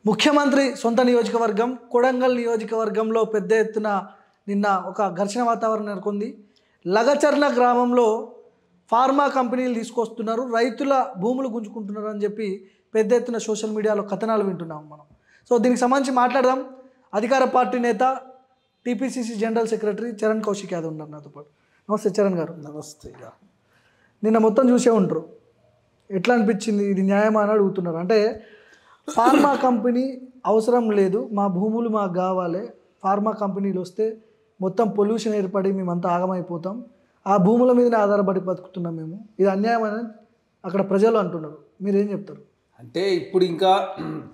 ముఖ్యమంత్రి సొంత నియోజకవర్గం కొడంగల్ నియోజకవర్గంలో పెద్ద ఎత్తున నిన్న ఒక ఘర్షణ వాతావరణం నెలకొంది. లగచర్ల గ్రామంలో ఫార్మా కంపెనీలు తీసుకొస్తున్నారు, రైతుల భూములు గుంజుకుంటున్నారు అని చెప్పి పెద్ద ఎత్తున సోషల్ మీడియాలో కథనాలు వింటున్నాం మనం. సో దీనికి సంబంధించి మాట్లాడదాం. అధికార పార్టీ నేత TPCC general secretary Charan Kaushik Yadav ఉన్నారు నాతో పాటు. నమస్తే చరణ్ గారు. నమస్తే. నిన్న మొత్తం చూసే ఉంటారు, ఎట్లా అనిపించింది, ఇది న్యాయమా అని అడుగుతున్నారు. అంటే ఫార్మా కంపెనీ అవసరం లేదు, మా భూములు మాకు కావాలి, ఫార్మా కంపెనీలు వస్తే మొత్తం పొల్యూషన్ ఏర్పడి మేమంతా ఆగమైపోతాం, ఆ భూముల మీదనే ఆధారపడి బతుకుతున్నాం మేము, ఇది అన్యాయం అని అక్కడ ప్రజలు అంటున్నారు. మీరేం చెప్తారు? అంటే ఇప్పుడు ఇంకా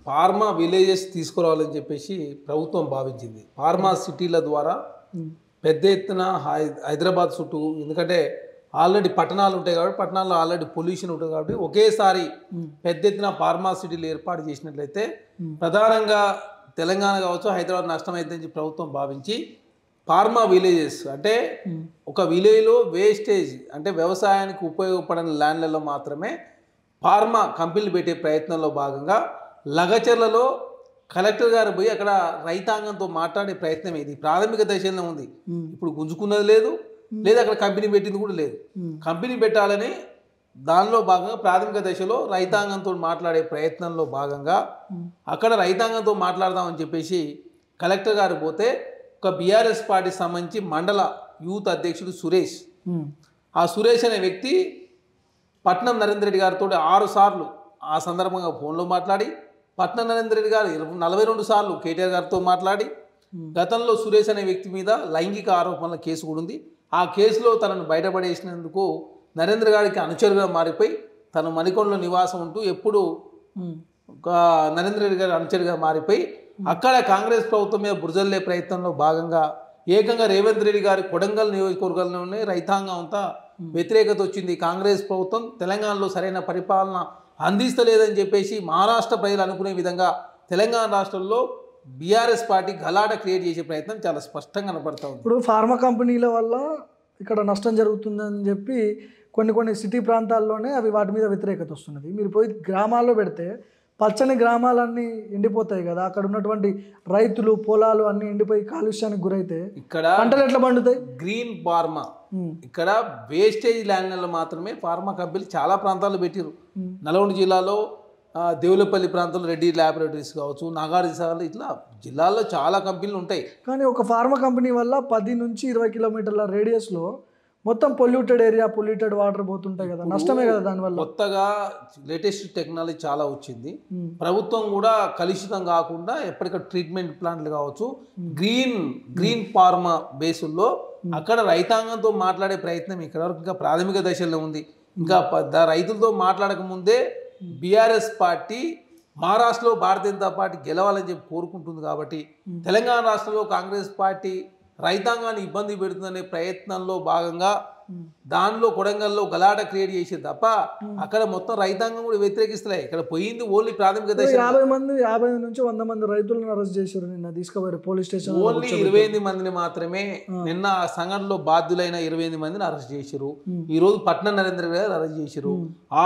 ఫార్మా విలేజెస్ తీసుకురావాలని చెప్పేసి ప్రభుత్వం భావించింది. ఫార్మా సిటీల ద్వారా పెద్ద ఎత్తున హైదరాబాద్ చుట్టూ, ఎందుకంటే ఆల్రెడీ పట్టణాలు ఉంటాయి కాబట్టి పట్టణాల్లో ఆల్రెడీ పొల్యూషన్ ఉంటుంది కాబట్టి ఒకేసారి పెద్ద ఎత్తున ఫార్మా సిటీలు ఏర్పాటు చేసినట్లయితే ప్రధానంగా తెలంగాణ కావచ్చు హైదరాబాద్ నష్టం అవుతుందని ప్రభుత్వం భావించి ఫార్మా విలేజెస్ అంటే ఒక విలేజ్లో వేస్టేజ్ అంటే వ్యవసాయానికి ఉపయోగపడని ల్యాండ్లలో మాత్రమే ఫార్మా కంపెనీలు పెట్టే ప్రయత్నంలో భాగంగా లగచర్లలో కలెక్టర్ గారు పోయి అక్కడ రైతాంగంతో మాట్లాడే ప్రయత్నం ఇది ప్రాథమిక దశలో ఉంది. ఇప్పుడు గుంజుకున్నది లేదు, లేదా అక్కడ కంపెనీ పెట్టింది కూడా లేదు. కంపెనీ పెట్టాలని దానిలో భాగంగా ప్రాథమిక దశలో రైతాంగంతో మాట్లాడే ప్రయత్నంలో భాగంగా అక్కడ రైతాంగంతో మాట్లాడదామని చెప్పేసి కలెక్టర్ గారు పోతే ఒక బీఆర్ఎస్ పార్టీకి సంబంధించి మండల యూత్ అధ్యక్షుడు సురేష్, ఆ సురేష్ అనే వ్యక్తి పట్నం నరేంద్ర రెడ్డి గారితో 6 సార్లు ఆ సందర్భంగా ఫోన్లో మాట్లాడి, పట్నం నరేంద్ర రెడ్డి గారు 42 సార్లు కేటీఆర్ గారితో మాట్లాడి, గతంలో సురేష్ అనే వ్యక్తి మీద లైంగిక ఆరోపణల కేసు కూడా ఉంది. ఆ కేసులో తనను బయటపడేసినందుకు నరేంద్ర గారికి అనుచరుగా మారిపోయి తను మణికొండలో నివాసం ఉంటూ ఎప్పుడు నరేంద్ర రెడ్డి గారి అనుచరుగా మారిపోయి అక్కడ కాంగ్రెస్ ప్రభుత్వం మీద బురజల్లే ప్రయత్నంలో భాగంగా ఏకంగా రేవంత్ రెడ్డి గారి కొడంగల్ నియోజకవర్గంలోనే రైతాంగం అంతా వ్యతిరేకత వచ్చింది. కాంగ్రెస్ ప్రభుత్వం తెలంగాణలో సరైన పరిపాలన అందిస్తలేదని చెప్పేసి మహారాష్ట్ర ప్రజలు అనుకునే విధంగా తెలంగాణ రాష్ట్రంలో బీఆర్ఎస్ పార్టీ గలాట క్రియేట్ చేసే ప్రయత్నం చాలా స్పష్టంగా కనపడతా ఉంది. ఇప్పుడు ఫార్మా కంపెనీల వల్ల ఇక్కడ నష్టం జరుగుతుందని చెప్పి కొన్ని సిటీ ప్రాంతాల్లోనే అవి వాటి మీద వ్యతిరేకత వస్తున్నది. మీరు పోయి గ్రామాల్లో పెడితే పచ్చని గ్రామాలన్నీ ఎండిపోతాయి కదా, అక్కడ ఉన్నటువంటి రైతులు పొలాలు అన్ని ఎండిపోయి కాలుష్యానికి గురైతే ఇక్కడ పంటలు ఎట్లా పండుతాయి? గ్రీన్ ఫార్మా ఇక్కడ వేస్టేజ్ ల్యాండ్లలో మాత్రమే ఫార్మా కంపెనీలు చాలా ప్రాంతాల్లో పెట్టిరు. నల్గొండ జిల్లాలో దేవులపల్లి ప్రాంతంలో రెడ్డి ల్యాబొరేటరీస్ కావచ్చు, నాగార్జున ఇట్లా జిల్లాల్లో చాలా కంపెనీలు ఉంటాయి. కానీ ఒక ఫార్మా కంపెనీ వల్ల 10 నుంచి 20 కిలోమీటర్ల రేడియస్లో మొత్తం పొల్యూటెడ్ ఏరియా, పొల్యూటెడ్ వాటర్ పోతుంటాయి కదా, నష్టమే కదా దానివల్ల. కొత్తగా లేటెస్ట్ టెక్నాలజీ చాలా వచ్చింది. ప్రభుత్వం కూడా కలుషితం కాకుండా ఎప్పటికీ ట్రీట్మెంట్ ప్లాంట్లు కావచ్చు గ్రీన్ ఫార్మా బేసుల్లో అక్కడ రైతాంగంతో మాట్లాడే ప్రయత్నం ఇక్కడ వరకు ఇంకా ప్రాథమిక దశలో ఉంది. ఇంకా రైతులతో మాట్లాడక ముందే బీఆర్ఎస్ పార్టీ మహారాష్ట్రలో భారతీయ జనతా పార్టీ గెలవాలని చెప్పి కోరుకుంటుంది. కాబట్టి తెలంగాణ రాష్ట్రంలో కాంగ్రెస్ పార్టీ రైతాంగాన్ని ఇబ్బంది పెడుతుందనే ప్రయత్నంలో భాగంగా దానిలో కొడంగల్లో గలాట క్రియేట్ చేసేది తప్ప అక్కడ మొత్తం రైతాంగం కూడా వ్యతిరేకిస్తలే. ఇక్కడ పోయింది ఓన్లీ ప్రాథమిక దశ. 50 నుంచి 100 మంది రైతులను అరెస్ట్ చేశారు నిన్న, తీసుకుపోయారు పోలీస్ స్టేషన్. ఓన్లీ 28 మందిని మాత్రమే నిన్న ఆ సంఘటనలో బాధ్యులైన 28 మందిని అరెస్ట్ చేశారు. ఈ రోజు పట్నం నరేంద్ర గారు అరెస్ట్ చేశారు.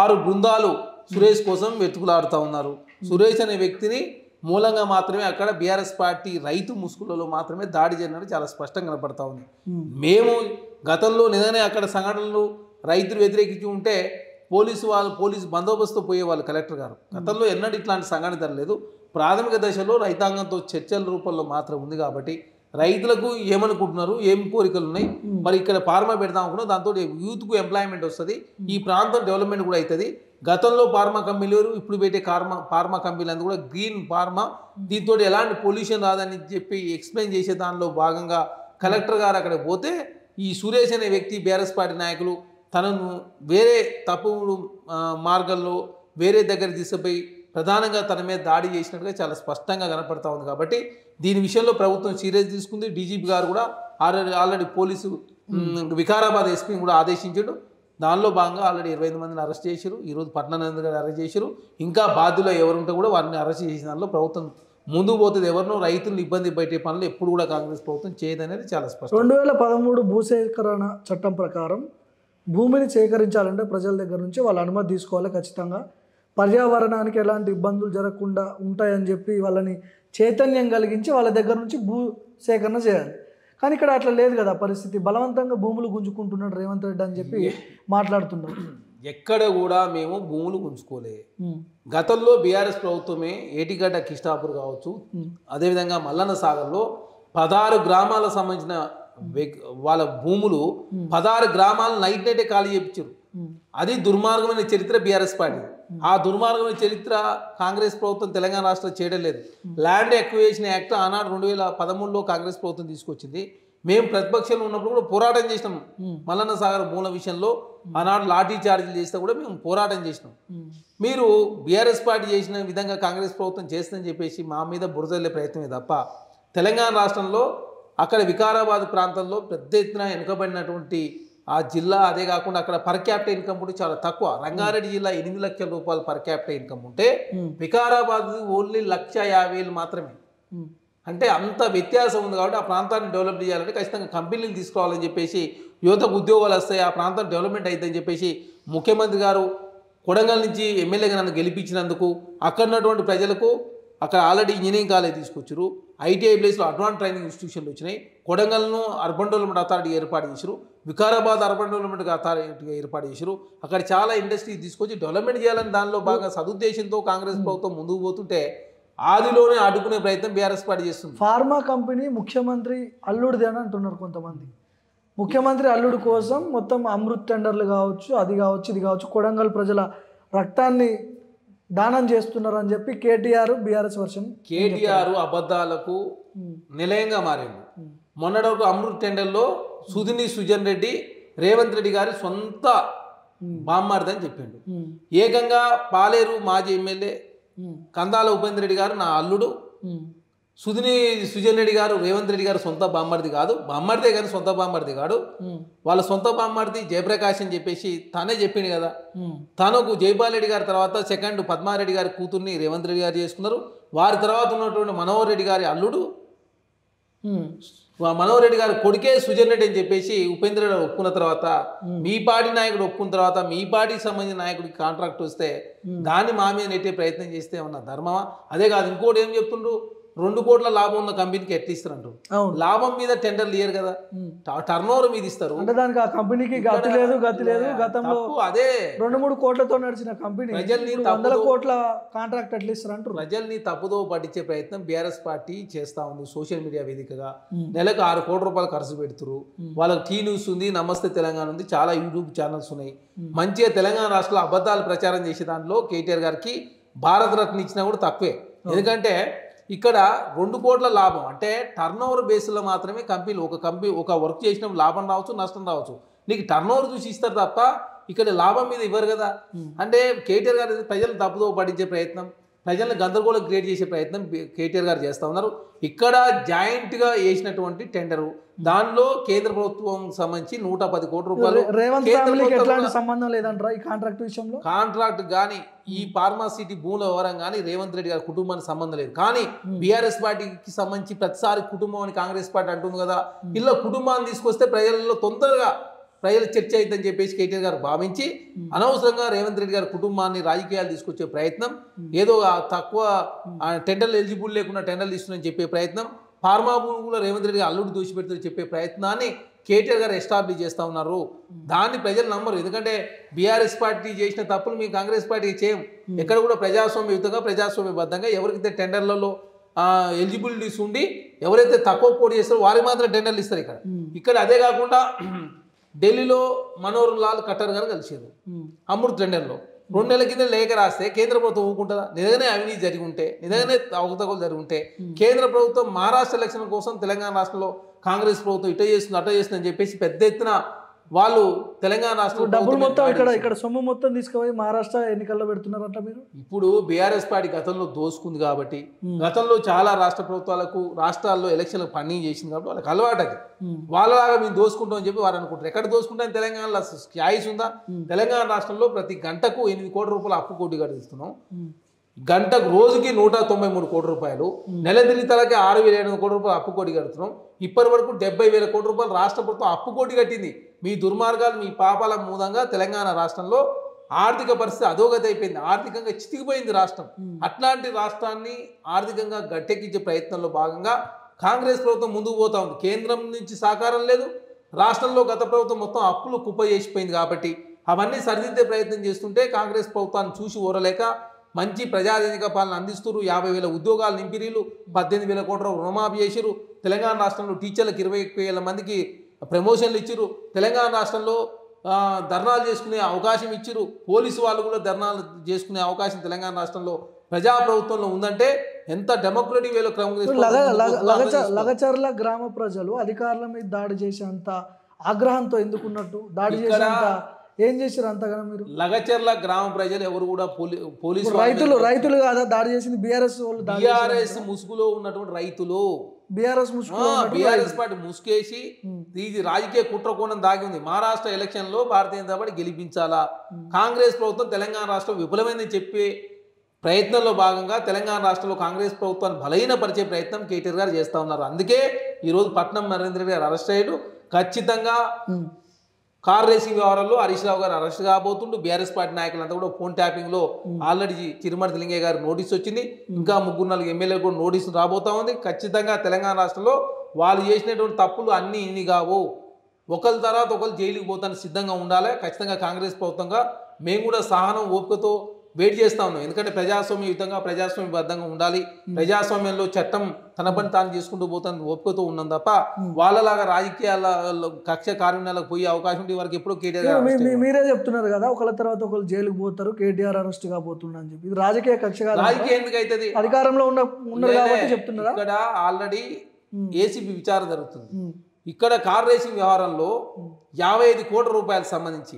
6 బృందాలు సురేష్ కోసం వెతుకులాడుతూ ఉన్నారు. సురేష్ అనే వ్యక్తిని మూలంగా మాత్రమే అక్కడ బీఆర్ఎస్ పార్టీ రైతు ముసుగులలో మాత్రమే దాడి జరిగినట్టు చాలా స్పష్టంగా కనపడతా ఉంది. మేము గతంలో నిజంగానే అక్కడ సంఘటనలు రైతులు వ్యతిరేకించి ఉంటే పోలీసు బందోబస్తు పోయేవాళ్ళు కలెక్టర్ గారు. గతంలో ఎన్నడూ ఇట్లాంటి సంఘటన జరగలేదు. ప్రాథమిక దశలో రైతాంగంతో చర్చల రూపంలో మాత్రం ఉంది. కాబట్టి రైతులకు ఏమనుకుంటున్నారు, ఏం కోరికలు ఉన్నాయి, మరి ఇక్కడ ఫార్మా పెడదాం అనుకున్నా దాంతో యూత్కు ఎంప్లాయ్మెంట్ వస్తుంది, ఈ ప్రాంతం డెవలప్మెంట్ కూడా అవుతుంది. గతంలో ఫార్మా కంపెనీలు ఇప్పుడు పెట్టే ఫార్మా కంపెనీలు అంతా కూడా గ్రీన్ ఫార్మా, దీంతో ఎలాంటి పొల్యూషన్ రాదని చెప్పి ఎక్స్ప్లెయిన్ చేసే దానిలో భాగంగా కలెక్టర్ గారు అక్కడ పోతే ఈ సురేష్ అనే వ్యక్తి బీఆర్ఎస్ పార్టీ నాయకులు తనను వేరే తప్పుడు మార్గంలో వేరే దగ్గర తీసుకుపోయి ప్రధానంగా తన మీద దాడి చేసినట్టుగా చాలా స్పష్టంగా కనపడతా ఉంది. కాబట్టి దీని విషయంలో ప్రభుత్వం సీరియస్ తీసుకుంది. డీజీపీ గారు కూడా ఆల్రెడీ పోలీసు వికారాబాద్ ఎస్పీని కూడా ఆదేశించాడు. దానిలో భాగంగా ఆల్రెడీ 25 మందిని అరెస్ట్ చేశారు. ఈరోజు పట్నం నరేంద్ర గారు అరెస్ట్ చేశారు. ఇంకా బాధ్యులు ఎవరుంటే కూడా వారిని అరెస్ట్ చేసిన దానిలో ప్రభుత్వం ముందుకు పోతుంది. ఎవరినో రైతులను ఇబ్బంది పెట్టే పనులు ఎప్పుడు కూడా కాంగ్రెస్ ప్రభుత్వం చేయదనేది చాలా స్పష్టం. 2013 భూసేకరణ చట్టం ప్రకారం భూమిని సేకరించాలంటే ప్రజల దగ్గర నుంచి వాళ్ళ అనుమతి తీసుకోవాలి ఖచ్చితంగా. పర్యావరణానికి ఎలాంటి ఇబ్బందులు జరగకుండా ఉంటాయని చెప్పి వాళ్ళని చైతన్యం కలిగించి వాళ్ళ దగ్గర నుంచి భూ సేకరణ చేయాలి. కానీ ఇక్కడ అట్లా లేదు కదా పరిస్థితి. బలవంతంగా భూములు గుంజుకుంటున్నాడు రేవంత్ రెడ్డి అని చెప్పి మాట్లాడుతున్నారు. ఎక్కడ కూడా మేము భూములు గుంజుకోలే. గతంలో బీఆర్ఎస్ ప్రభుత్వమే ఏటిగడ్డ కిష్టాపూర్ కావచ్చు, అదేవిధంగా మల్లన్న సాగర్లో 16 గ్రామాలకు సంబంధించిన వాళ్ళ భూములు 16 గ్రామాలను నైటే ఖాళీ చేయించారు. అది దుర్మార్గమైన చరిత్ర బీఆర్ఎస్ పార్టీ. ఆ దుర్మార్గమైన చరిత్ర కాంగ్రెస్ ప్రభుత్వం తెలంగాణ రాష్ట్రంలో చేయడం లేదు. ల్యాండ్ ఎక్విజిషన్ యాక్ట్ ఆనాడు 2013లో కాంగ్రెస్ ప్రభుత్వం తీసుకొచ్చింది. మేము ప్రతిపక్షంలో ఉన్నప్పుడు కూడా పోరాటం చేసినాం. మల్లన్న సాగర్ భూముల విషయంలో ఆనాడు లాఠీ చార్జీలు చేస్తే కూడా మేము పోరాటం చేసినాం. మీరు బీఆర్ఎస్ పార్టీ చేసిన విధంగా కాంగ్రెస్ ప్రభుత్వం చేస్తుందని చెప్పేసి మా మీద బురదల్లే ప్రయత్నమే తప్ప తెలంగాణ రాష్ట్రంలో అక్కడ వికారాబాద్ ప్రాంతంలో పెద్ద ఎత్తున వెనుకబడినటువంటి ఆ జిల్లా, అదే కాకుండా అక్కడ పర్ క్యాపిటల్ ఇన్కమ్ కూడా చాలా తక్కువ. రంగారెడ్డి జిల్లా 8 లక్షల రూపాయలు పర్ క్యాపిటల్ ఇన్కమ్ ఉంటే వికారాబాద్ ఓన్లీ 1,50,000 మాత్రమే. అంటే అంత వ్యత్యాసం ఉంది. కాబట్టి ఆ ప్రాంతాన్ని డెవలప్ చేయాలంటే ఖచ్చితంగా కంపెనీలు తీసుకోవాలని చెప్పేసి, యువతకు ఉద్యోగాలు వస్తాయి, ఆ ప్రాంతం డెవలప్మెంట్ అవుతుందని చెప్పేసి ముఖ్యమంత్రి గారు కొడంగల్ నుంచి ఎమ్మెల్యేగా నన్ను గెలిపించినందుకు అక్కడ ఉన్నటువంటి ప్రజలకు అక్కడ ఆల్రెడీ ఇంజనీరింగ్ కాలేజ్ తీసుకొచ్చారు. ఐటీఐ ప్లేస్లో అడ్వాన్స్ ట్రైనింగ్ ఇన్స్టిట్యూషన్లు వచ్చినాయి. కొడంగల్ను అర్బన్ డెవలప్మెంట్ అథారిటీ ఏర్పాటు చేశారు. వికారాబాద్ అర్బన్ డెవలప్మెంట్ అథారిటీగా ఏర్పాటు చేశారు. అక్కడ చాలా ఇండస్ట్రీ తీసుకొచ్చి డెవలప్మెంట్ చేయాలని దానిలో బాగా సదుద్దేశంతో కాంగ్రెస్ ప్రభుత్వం ముందుకు పోతుంటే ఆదిలోనే అడ్డుకునే ప్రయత్నం బీఆర్ఎస్ పార్టీ చేస్తుంది. ఫార్మా కంపెనీ ముఖ్యమంత్రి అల్లుడిది అని అంటున్నారు కొంతమంది. ముఖ్యమంత్రి అల్లుడి కోసం మొత్తం అమృత్ టెండర్లు కావచ్చు, అది కావచ్చు, ఇది కావచ్చు, కొడంగల్ ప్రజల రక్తాన్ని దానం చేస్తున్నారు అని చెప్పి కేటీఆర్ బీఆర్ఎస్ వర్షన్. కేటీఆర్ అబద్ధాలకు నిలయంగా మారింది. మొన్నటి వరకు అమృత్ టెండర్లో సుధిని సుజన్ రెడ్డి రేవంత్ రెడ్డి గారి సొంత బామ్మారిదని చెప్పిండు. ఏకంగా పాలేరు మాజీ ఎమ్మెల్యే కందాల ఉపేంద్ర రెడ్డి గారు నా అల్లుడు, సుధిని సుజన్ రెడ్డి గారు రేవంత్ రెడ్డి గారు సొంత బామ్మర్ది కాదు, బామ్మర్దే కానీ సొంత బామ్మర్ది కాదు, వాళ్ళ సొంత బామ్మర్ది జయప్రకాష్ అని చెప్పేసి తానే చెప్పిండు కదా. తనకు జైపాల్ రెడ్డి గారి తర్వాత సెకండ్ పద్మారెడ్డి గారి కూతుర్ని రేవంత్ రెడ్డి గారు చేసుకున్నారు. వారి తర్వాత ఉన్నటువంటి మనోహర్ రెడ్డి గారి అల్లుడు, మనోహర్ రెడ్డి గారి కొడుకే సుజన్ రెడ్డి అని చెప్పేసి ఉపేంద్ర రెడ్డి ఒప్పుకున్న తర్వాత, మీ పార్టీ నాయకుడు ఒప్పుకున్న తర్వాత మీ పార్టీకి సంబంధించిన నాయకుడికి కాంట్రాక్ట్ వస్తే దాన్ని మా మీద నెట్టే ప్రయత్నం చేస్తే ఏమన్నా ధర్మమా? అదే కాదు, ఇంకోటి ఏం చెప్తుండ్రు, 2 కోట్ల లాభం ఉన్న కంపెనీకి ఎట్లా ఇస్తారంటారు. లాభం మీద టెండర్లు ఇయ్యరు కదా, టర్న్ ఓవర్ మీద ఇస్తారు. అంటే దానికి ఆ కంపెనీకి గతి లేదు. గతంలో అదే 2-3 కోట్లతో నడిచిన కంపెనీ ప్రజల్ని 100 కోట్ల కాంట్రాక్ట్ ఎట్లా ఇస్తారు అంటారు. ప్రజల్ని తప్పుదో పట్టించే ప్రయత్నం బీఆర్ఎస్ పార్టీ చేస్తా ఉంది. సోషల్ మీడియా వేదికగా నెలకు 6 కోట్ల రూపాయలు ఖర్చు పెడుతున్నారు. వాళ్ళకి టీ న్యూస్ ఉంది, నమస్తే తెలంగాణ ఉంది, చాలా యూట్యూబ్ ఛానల్స్ ఉన్నాయి. మంచిగా తెలంగాణ రాష్ట్రంలో అబద్ధాలు ప్రచారం చేసే దాంట్లో కేటీఆర్ గారికి భారతరత్న ఇచ్చినా కూడా తక్కువే. ఎందుకంటే ఇక్కడ 2 కోట్ల లాభం అంటే టర్న్ ఓవర్ బేస్లో మాత్రమే కంపెనీలు ఒక వర్క్ చేసిన లాభం రావచ్చు, నష్టం రావచ్చు. నీకు టర్న్ ఓవర్ చూసి ఇస్తారు తప్ప ఇక్కడ లాభం మీద ఇవ్వరు కదా. అంటే కేటీఆర్ గారు ప్రజలను తప్పుదో పట్టించే ప్రయత్నం, ప్రజలను గందరగోళం క్రియేట్ చేసే ప్రయత్నం కేటీఆర్ గారు చేస్తూ ఉన్నారు. ఇక్కడ జాయింట్గా వేసినటువంటి టెండరు, దానిలో కేంద్ర ప్రభుత్వం సంబంధించి 110 కోట్ల రూపాయలు. రేవంత్ ఫ్యామిలీకి ఎట్లాంటి సంబంధం లేదంటారా ఈ కాంట్రాక్ట్ విషయంలో? కాంట్రాక్ట్ కానీ ఈ ఫార్మాసిటీ భూముల వివరం కానీ రేవంత్ రెడ్డి గారి కుటుంబానికి సంబంధం లేదు. కానీ బీఆర్ఎస్ పార్టీకి సంబంధించి ప్రతిసారి కుటుంబం అని కాంగ్రెస్ పార్టీ అంటుంది కదా, ఇలా కుటుంబాన్ని తీసుకొస్తే ప్రజల్లో తొందరగా ప్రజల చర్చ అవుతుందని చెప్పేసి కేటీఆర్ గారు భావించి అనవసరంగా రేవంత్ రెడ్డి గారి కుటుంబాన్ని రాజకీయాలు తీసుకొచ్చే ప్రయత్నం, ఏదో తక్కువ టెండర్లు ఎలిజిబుల్ లేకుండా టెండర్లు ఇస్తుందని చెప్పే ప్రయత్నం, ఫార్మా భూములో రేవంత్ రెడ్డి గారు అల్లుడు దోషిపెడుతుందని చెప్పే ప్రయత్నాన్ని కేటీఆర్ గారు ఎస్టాబ్లిష్ చేస్తూ ఉన్నారు. దాన్ని ప్రజలు నమ్మరు. ఎందుకంటే బీఆర్ఎస్ పార్టీ చేసిన తప్పులు మేము కాంగ్రెస్ పార్టీకి చేయం. ఎక్కడ కూడా ప్రజాస్వామ్యయుతంగా ప్రజాస్వామ్యబద్ధంగా ఎవరికైతే టెండర్లలో ఎలిజిబిలిటీస్ ఉండి ఎవరైతే తక్కువ పోటీ చేస్తారో వారికి మాత్రం టెండర్లు ఇస్తారు. ఇక్కడ అదే కాకుండా ఢిల్లీలో మనోహర్ లాల్ ఖట్టర్ గారు కలిసారు అమృత్ టెండర్లో. 2 నెలల కింద లేఖ రాస్తే కేంద్ర ప్రభుత్వం ఊరుకుంటుందా? నిజంగానే అవినీతి జరిగి ఉంటే, నిజంగానే అవకతవకలు జరిగి ఉంటే కేంద్ర ప్రభుత్వం మహారాష్ట్ర ఎలక్షన్ కోసం తెలంగాణ రాష్ట్రంలో కాంగ్రెస్ ప్రభుత్వం ఇట చేస్తుంది అట చేస్తుంది అని చెప్పేసి పెద్ద ఎత్తున వాళ్ళు తెలంగాణ రాష్ట్రంలో డబ్బులు మొత్తం ఇక్కడ సొమ్ము మొత్తం తీసుకుపోయి మహారాష్ట్ర ఎన్నికల్లో పెడుతున్నారంట మీరు. ఇప్పుడు బీఆర్ఎస్ పార్టీ గతంలో దోసుకుంది కాబట్టి, గతంలో చాలా రాష్ట్ర ప్రభుత్వాలకు రాష్ట్రాల్లో ఎలక్షన్లకు ఫండింగ్ చేసింది కాబట్టి వాళ్ళకి అలవాటది. వాళ్ళలాగా మేము దోసుకుంటాం అని చెప్పి వారు అనుకుంటారు. ఎక్కడ దోసుకుంటాం? తెలంగాణలో ఛాయిస్ ఉందా? తెలంగాణ రాష్ట్రంలో ప్రతి గంటకు 8 కోట్ల రూపాయలు అప్పు కోటి కట్టిస్తున్నాం. గంటకు రోజుకి 193 కోట్ల రూపాయలు, నెల తిరిగితలకి 6,700 కోట్ల రూపాయలు అప్పు కోటి కడుతున్నాం. ఇప్పటి వరకు 70,000 కోట్ల రూపాయలు రాష్ట్ర ప్రభుత్వం అప్పు కోటి కట్టింది. మీ దుర్మార్గాలు, మీ పాపాల మూలంగా తెలంగాణ రాష్ట్రంలో ఆర్థిక పరిస్థితి అధోగతి అయిపోయింది, ఆర్థికంగా చితికిపోయింది రాష్ట్రం. అట్లాంటి రాష్ట్రాన్ని ఆర్థికంగా గట్టెక్కించే ప్రయత్నంలో భాగంగా కాంగ్రెస్ ప్రభుత్వం ముందుకు పోతా ఉంది. కేంద్రం నుంచి సహకారం లేదు, రాష్ట్రంలో గత ప్రభుత్వం మొత్తం అప్పులు కుప్ప చేసిపోయింది. కాబట్టి అవన్నీ సరిదిద్దే ప్రయత్నం చేస్తుంటే కాంగ్రెస్ ప్రభుత్వాన్ని చూసి ఓరలేక మంచి ప్రజాధనిక పాలన అందిస్తున్నారు. 50,000 ఉద్యోగాలు నింపిరీలు, 18,000 కోట్ల రుణమాఫీ చేసిరు. తెలంగాణ రాష్ట్రంలో టీచర్లకు 21,000 మందికి ప్రమోషన్లు ఇచ్చిరు. తెలంగాణ రాష్ట్రంలో ధర్నాలు చేసుకునే అవకాశం ఇచ్చిరు. పోలీసు వాళ్ళు కూడా ధర్నాలు చేసుకునే అవకాశం తెలంగాణ రాష్ట్రంలో ప్రజాప్రభుత్వంలో ఉందంటే ఎంత డెమోక్రటిక్ వేలో లగచర్ల గ్రామ ప్రజలు అధికారుల మీద దాడి చేసేంత ఆగ్రహంతో ఎందుకున్నట్టు, దాడి చేసేంత ఏం చేశారు అంతగానో మీరు? లగచర్ల గ్రామ ప్రజలు ఎవరు కూడా పోలీసు రైతులు కాదా దాడి చేసింది? బీఆర్ఎస్ వాళ్ళు, బీఆర్ఎస్ ముసుగులో ఉన్నటువంటి రైతులు, బీఆర్ఎస్ పార్టీ ముసుకేసి ఇది రాజకీయ కుట్రకోణం దాగి ఉంది. మహారాష్ట్ర ఎలక్షన్ లో భారతీయ జనతా పార్టీ గెలిపించాలా, కాంగ్రెస్ ప్రభుత్వం తెలంగాణ రాష్ట్రం విఫలమైందని చెప్పే ప్రయత్నంలో భాగంగా తెలంగాణ రాష్ట్రంలో కాంగ్రెస్ ప్రభుత్వాన్ని బలహీనపరిచే ప్రయత్నం కేటీఆర్ గారు చేస్తూ ఉన్నారు. అందుకే ఈరోజు పట్నం నరేంద్ర రెడ్డి గారు అరెస్ట్ అయ్యాడు. ఖచ్చితంగా కార్ రేసింగ్ వ్యవహారంలో హరీష్ రావు గారు అరెస్ట్ కాబోతుండు. బీఆర్ఎస్ పార్టీ నాయకులంతా కూడా ఫోన్ ట్యాపింగ్ లో ఆల్రెడీ చిరుమర్తి లింగయ్య గారు నోటీస్ వచ్చింది. ఇంకా 3-4 ఎమ్మెల్యేలు కూడా నోటీసు రాబోతా ఉంది. ఖచ్చితంగా తెలంగాణ రాష్ట్రంలో వాళ్ళు చేసినటువంటి తప్పులు అన్ని ఇన్ని కావు, ఒకరి తర్వాత ఒకరు జైలుకి పోతానికి సిద్ధంగా ఉండాలి. ఖచ్చితంగా కాంగ్రెస్ ప్రభుత్వంగా మేము కూడా సహనం ఓపికతో వెయిట్ చేస్తా ఉన్నాం. ఎందుకంటే ప్రజాస్వామ్యయుతంగా ప్రజాస్వామ్యబద్ధంగా ఉండాలి. ప్రజాస్వామ్యంలో చట్టం తన పని తాను చేసుకుంటూ పోతాను ఓపికతో ఉన్నాం తప్ప వాళ్ళలాగా రాజకీయాల కక్ష కార్యాలకు పోయే అవకాశం ఉంటే వరకు ఎప్పుడో కేటీఆర్ మీరే చెప్తున్నారు కదా, ఒకళ్ళ తర్వాత ఒకళ్ళు జైలుకు పోతారు, కేటీఆర్ అరెస్ట్ కాబోతున్నా అని చెప్పి. ఇది రాజకీయ కక్ష కాదు. రాజకీయం ఎందుకు అవుతుంది? అధికారంలో ఉన్నారు కాబట్టి చెప్తున్నారా? ఇక్కడ ఆల్రెడీ ఏసీబీ విచారణ జరుగుతుంది. ఇక్కడ కార్ రేసింగ్ వ్యవహారంలో 55 కోట్ల రూపాయలకు సంబంధించి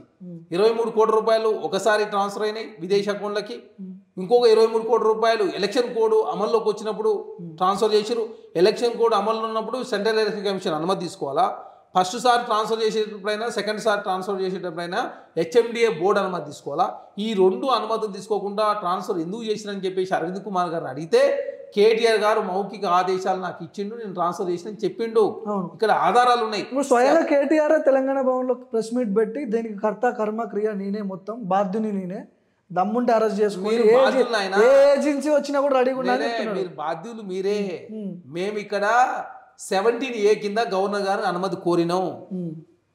23 కోట్ల రూపాయలు ఒకసారి ట్రాన్స్ఫర్ అయినాయి విదేశీ అకౌంట్లకి. ఇంకొక 23 కోట్ల రూపాయలు ఎలక్షన్ కోడ్ అమల్లోకి వచ్చినప్పుడు ట్రాన్స్ఫర్ చేసారు. ఎలక్షన్ కోడ్ అమల్లో ఉన్నప్పుడు సెంట్రల్ ఎలక్షన్ కమిషన్ అనుమతి తీసుకోవాలా. ఫస్ట్ సారి ట్రాన్స్ఫర్ చేసేటప్పుడైనా, సెకండ్ సారి ట్రాన్స్ఫర్ చేసేటప్పుడైనా హెచ్ఎండిఏ బోర్డు అనుమతి తీసుకోవాలా. ఈ 2 అనుమతులు తీసుకోకుండా ట్రాన్స్ఫర్ ఎందుకు చేసినని చెప్పేసి అరవింద్ కుమార్ గారిని అడిగితే కేటీఆర్ గారు మౌఖిక ఆదేశాలు నాకు ఇచ్చిండు, నేను ట్రాన్స్ఫర్ చేసిన చెప్పిండు. ఇక్కడ ఆధారాలు ఉన్నాయి. ఇప్పుడు స్వయంగా కేటీఆర్ తెలంగాణ భవన్లో ప్రెస్ మీట్ పెట్టి దీనికి కర్త కర్మ క్రియ నేనే, మొత్తం బాధ్యుని నేనే, దమ్ముంటే అరెస్ట్ చేసుకుని ఏజెన్సీ వచ్చినా కూడా రెడీగా ఉండాలి. మీరు బాధ్యులు మీరే. మేము ఇక్కడ 17A కింద గవర్నర్ గారిని అనుమతి కోరినాం.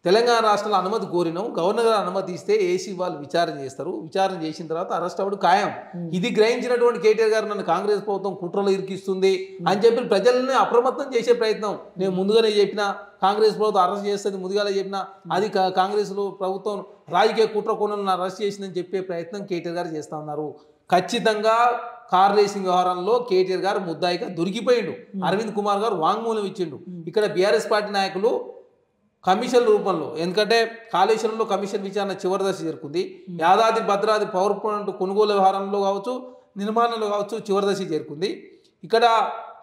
తెలంగాణ రాష్ట్రంలో అనుమతి కోరినాం. గవర్నర్ గారు అనుమతి ఇస్తే ఏసీ వాళ్ళు విచారణ చేస్తారు. విచారణ చేసిన తర్వాత అరెస్ట్ అవ్వడం ఖాయం. ఇది గ్రహించినటువంటి కేటీఆర్ గారు నన్ను కాంగ్రెస్ ప్రభుత్వం కుట్రలో ఇరికిస్తుంది అని చెప్పి ప్రజల్ని అప్రమత్తం చేసే ప్రయత్నం. నేను ముందుగానే చెప్పిన కాంగ్రెస్ ప్రభుత్వం అరెస్ట్ చేస్తుంది, ముందుగానే చెప్పిన అది కాంగ్రెస్లో ప్రభుత్వం రాజకీయ కుట్ర కోణంలో అరెస్ట్ చేసిందని చెప్పే ప్రయత్నం కేటీఆర్ గారు చేస్తూ ఉన్నారు. ఖచ్చితంగా కార్ రేసింగ్ వ్యవహారంలో కేటీఆర్ గారు ముద్దాయిగా దొరికిపోయిండు. అరవింద్ కుమార్ గారు వాంగ్మూలం ఇచ్చిండు. ఇక్కడ బీఆర్ఎస్ పార్టీ నాయకులు కమిషన్ రూపంలో, ఎందుకంటే కాళేశ్వరంలో కమిషన్ విచారణ చివరి దశ చేరుకుంది. యాదాద్రి భద్రాద్రి పవర్ ప్లాంట్ కొనుగోలు వ్యవహారంలో కావచ్చు, నిర్మాణంలో కావచ్చు చివరి దశ చేరుకుంది. ఇక్కడ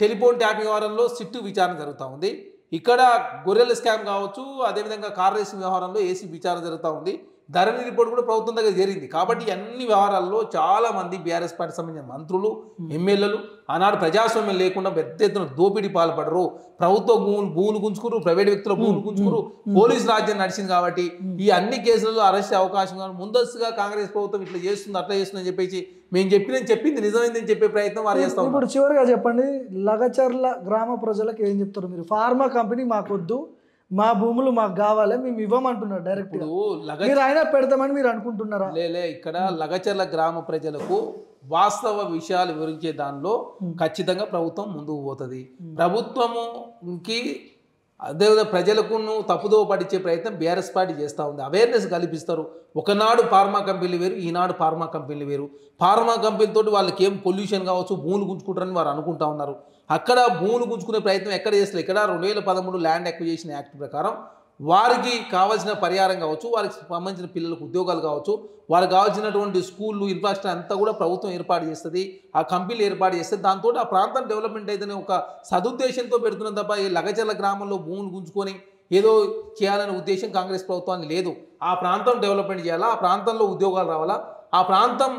టెలిఫోన్ ట్యాపింగ్ వ్యవహారంలో సిట్టు విచారణ జరుగుతూ ఉంది. ఇక్కడ గొర్రెల స్కామ్ కావచ్చు, అదేవిధంగా కార్ రేసింగ్ వ్యవహారంలో ఏసీ విచారణ జరుగుతూ ఉంది. ధరణి రిపోర్ట్ కూడా ప్రభుత్వం దగ్గర చేరింది. కాబట్టి అన్ని వ్యవహారాల్లో చాలా మంది బీఆర్ఎస్ పార్టీ సంబంధించిన మంత్రులు, ఎమ్మెల్యేలు ఆనాడు ప్రజాస్వామ్యం లేకుండా పెద్ద ఎత్తున దోపిడీ పాల్పడరు. ప్రభుత్వ భూములు గుంజుకురు, ప్రైవేట్ వ్యక్తుల భూములు గుంజుకురు, పోలీసు రాజ్యం నడిచింది. కాబట్టి ఈ అన్ని కేసులలో అరెస్ట్ అవకాశం కాదు. ముందస్తుగా కాంగ్రెస్ ప్రభుత్వం ఇట్లా చేస్తుంది, అట్లా చేస్తుందని చెప్పేసి మేము చెప్పింది నిజమైందని చెప్పే ప్రయత్నం వారు చేస్తాం. ఇప్పుడు చివరిగా చెప్పండి, లగచర్ల గ్రామ ప్రజలకు ఏం చెప్తారు మీరు? ఫార్మా కంపెనీ మాకొద్దు, మా భూములు మాకు కావాలి, మేము ఇవ్వమంటున్నారు డైరెక్ట్. మీరు అయినా పెడతామని మీరు అనుకుంటున్నారా? లేలే, ఇక్కడ లగచర్ల గ్రామ ప్రజలకు వాస్తవ విషయాలు వివరించే దానిలో ఖచ్చితంగా ప్రభుత్వం ముందుకు పోతుంది. ప్రభుత్వంకి అదేవిధంగా ప్రజలకు తప్పుదోవ పట్టించే ప్రయత్నం బీఆర్ఎస్ పార్టీ చేస్తూ ఉంది. అవేర్నెస్ కల్పిస్తారు. ఒకనాడు ఫార్మా కంపెనీలు వేరు, ఈనాడు ఫార్మా కంపెనీలు వేరు. ఫార్మా కంపెనీలతో వాళ్ళకి ఏం పొల్యూషన్ కావచ్చు, భూములు గుంజుకుంటారని వారు అనుకుంటా ఉన్నారు. అక్కడ భూములు గుంజుకునే ప్రయత్నం ఎక్కడ చేస్తారు? ఇక్కడ 2013 ల్యాండ్ అక్విజిషన్ యాక్ట్ ప్రకారం వారికి కావాల్సిన పరిహారం కావచ్చు, వారికి సంబంధించిన పిల్లలకు ఉద్యోగాలు కావచ్చు, వారికి కావాల్సినటువంటి స్కూళ్ళు ఇన్ఫ్రాస్ట్రక్చర్ అంతా కూడా ప్రభుత్వం ఏర్పాటు చేస్తుంది, ఆ కంపెనీలు ఏర్పాటు చేస్తుంది. దాంతో ఆ ప్రాంతం డెవలప్మెంట్ అయితేనే ఒక సదుద్దేశంతో పెడుతున్నాం తప్ప ఈ లగచర్ల గ్రామంలో భూములు గుంజుకొని ఏదో చేయాలనే ఉద్దేశం కాంగ్రెస్ ప్రభుత్వానికి లేదు. ఆ ప్రాంతం డెవలప్మెంట్ చేయాలా, ఆ ప్రాంతంలో ఉద్యోగాలు రావాలా, ఆ ప్రాంతం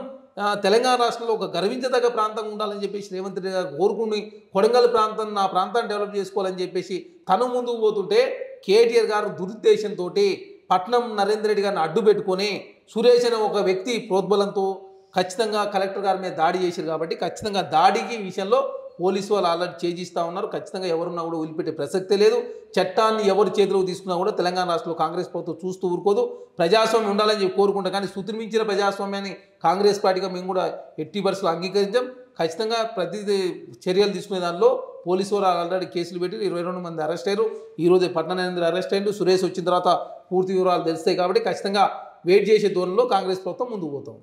తెలంగాణ రాష్ట్రంలో ఒక గర్వించదగ్గ ప్రాంతంగా ఉండాలని చెప్పేసి రేవంత్ రెడ్డి గారు కోరుకుని కొడంగల్ ప్రాంతం నా ప్రాంతాన్ని డెవలప్ చేసుకోవాలని చెప్పేసి తను ముందుకు పోతుంటే కేటీఆర్ గారు దురుద్దేశంతో పట్నం నరేంద్ర రెడ్డి గారిని అడ్డు పెట్టుకొని సురేష్ అనే ఒక వ్యక్తి ప్రోద్బలంతో ఖచ్చితంగా కలెక్టర్ గారి మీద దాడి చేశారు కాబట్టి ఖచ్చితంగా దాడికి విషయంలో పోలీసు వాళ్ళు ఆల్రెడీ చేజిస్తూ ఉన్నారు. ఖచ్చితంగా ఎవరున్నా కూడా వదిలిపెట్టే ప్రసక్తే లేదు. చట్టాన్ని ఎవరు చేతిలోకి తీసుకున్నా కూడా తెలంగాణ రాష్ట్రంలో కాంగ్రెస్ ప్రభుత్వం చూస్తూ ఊరుకోదు. ప్రజాస్వామ్యం ఉండాలని చెప్పి కోరుకుంటాం, కానీ సుతిమించిన ప్రజాస్వామ్యాన్ని కాంగ్రెస్ పార్టీగా మేము కూడా ఎట్టి పరిస్థితులు అంగీకరించాం. ఖచ్చితంగా ప్రతి చర్యలు తీసుకునే దానిలో పోలీసు వారు ఆల్రెడీ కేసులు పెట్టి 22 మంది అరెస్ట్ అయ్యారు. ఈరోజు పట్నానందరు అరెస్ట్ అయ్యారు. సురేష్ వచ్చిన తర్వాత పూర్తి వివరాలు తెలుస్తాయి కాబట్టి ఖచ్చితంగా వెయిట్ చేసే ధోరణిలో కాంగ్రెస్ ప్రభుత్వం ముందుకు పోతాం.